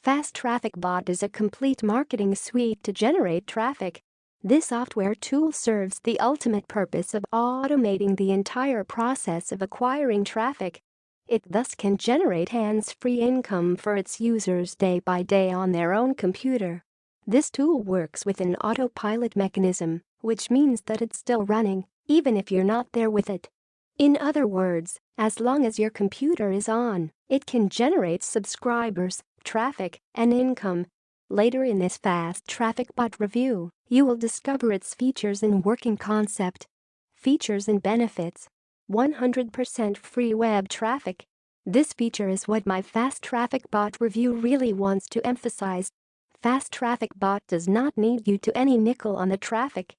Fast Traffic Bot is a complete marketing suite to generate traffic. This software tool serves the ultimate purpose of automating the entire process of acquiring traffic. It thus can generate hands-free income for its users day by day on their own computer. This tool works with an autopilot mechanism, which means that it's still running, even if you're not there with it. In other words, as long as your computer is on, it can generate subscribers, traffic, and income. Later in this Fast Traffic Bot review, you will discover its features and working concept. Features and benefits. 100% free web traffic. This feature is what my Fast Traffic Bot review really wants to emphasize. Fast Traffic Bot does not need you to any nickel on the traffic.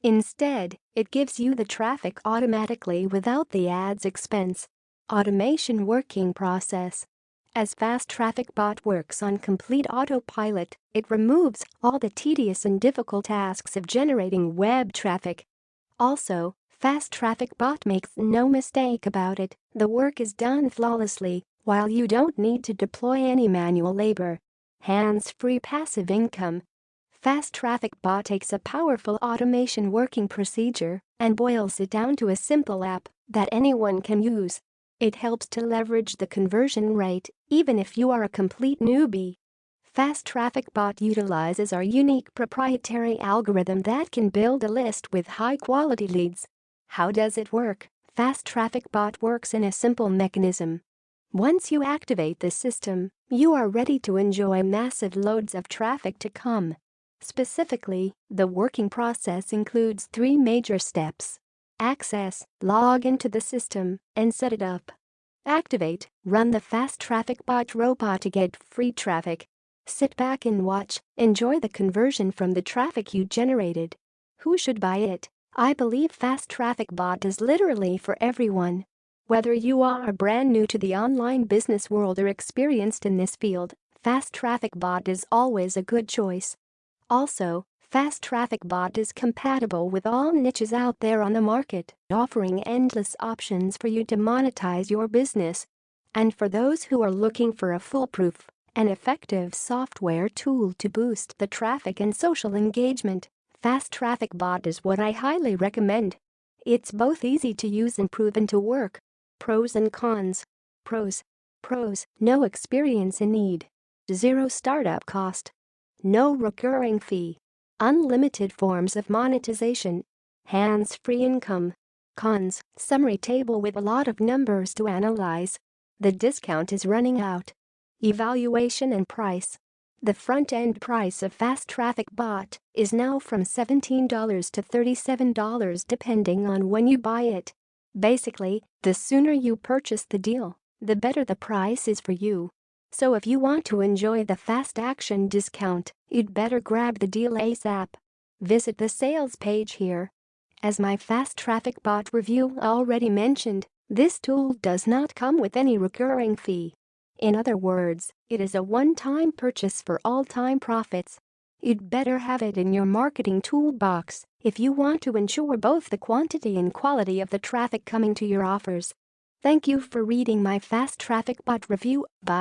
Instead, it gives you the traffic automatically without the ad's expense. Automation working process. As Fast Traffic Bot works on complete autopilot, it removes all the tedious and difficult tasks of generating web traffic. Also, Fast Traffic Bot makes no mistake about it, the work is done flawlessly, while you don't need to deploy any manual labor. Hands-free passive income. Fast Traffic Bot takes a powerful automation working procedure and boils it down to a simple app that anyone can use. It helps to leverage the conversion rate, even if you are a complete newbie. Fast Traffic Bot utilizes our unique proprietary algorithm that can build a list with high-quality leads. How does it work? Fast Traffic Bot works in a simple mechanism. Once you activate the system, you are ready to enjoy massive loads of traffic to come. Specifically, the working process includes 3 major steps. Access, log into the system, and set it up. Activate, run the Fast Traffic Bot robot to get free traffic. Sit back and watch, enjoy the conversion from the traffic you generated. Who should buy it? I believe Fast Traffic Bot is literally for everyone. Whether you are brand new to the online business world or experienced in this field, Fast Traffic Bot is always a good choice. Also, Fast Traffic Bot is compatible with all niches out there on the market, offering endless options for you to monetize your business. And for those who are looking for a foolproof and effective software tool to boost the traffic and social engagement, Fast Traffic Bot is what I highly recommend. It's both easy to use and proven to work. Pros and cons. Pros. No experience in need. 0 startup cost. No recurring fee. Unlimited forms of monetization. Hands-free income. Cons. Summary table with a lot of numbers to analyze. The discount is running out. Evaluation and price. The front-end price of Fast Traffic Bot is now from $17 to $37 depending on when you buy it. Basically, the sooner you purchase the deal, the better the price is for you. So if you want to enjoy the fast action discount, you'd better grab the deal ASAP. Visit the sales page here. As my Fast Traffic Bot review already mentioned, this tool does not come with any recurring fee. In other words, it is a one-time purchase for all-time profits. You'd better have it in your marketing toolbox if you want to ensure both the quantity and quality of the traffic coming to your offers. Thank you for reading my Fast Traffic Bot review. Bye.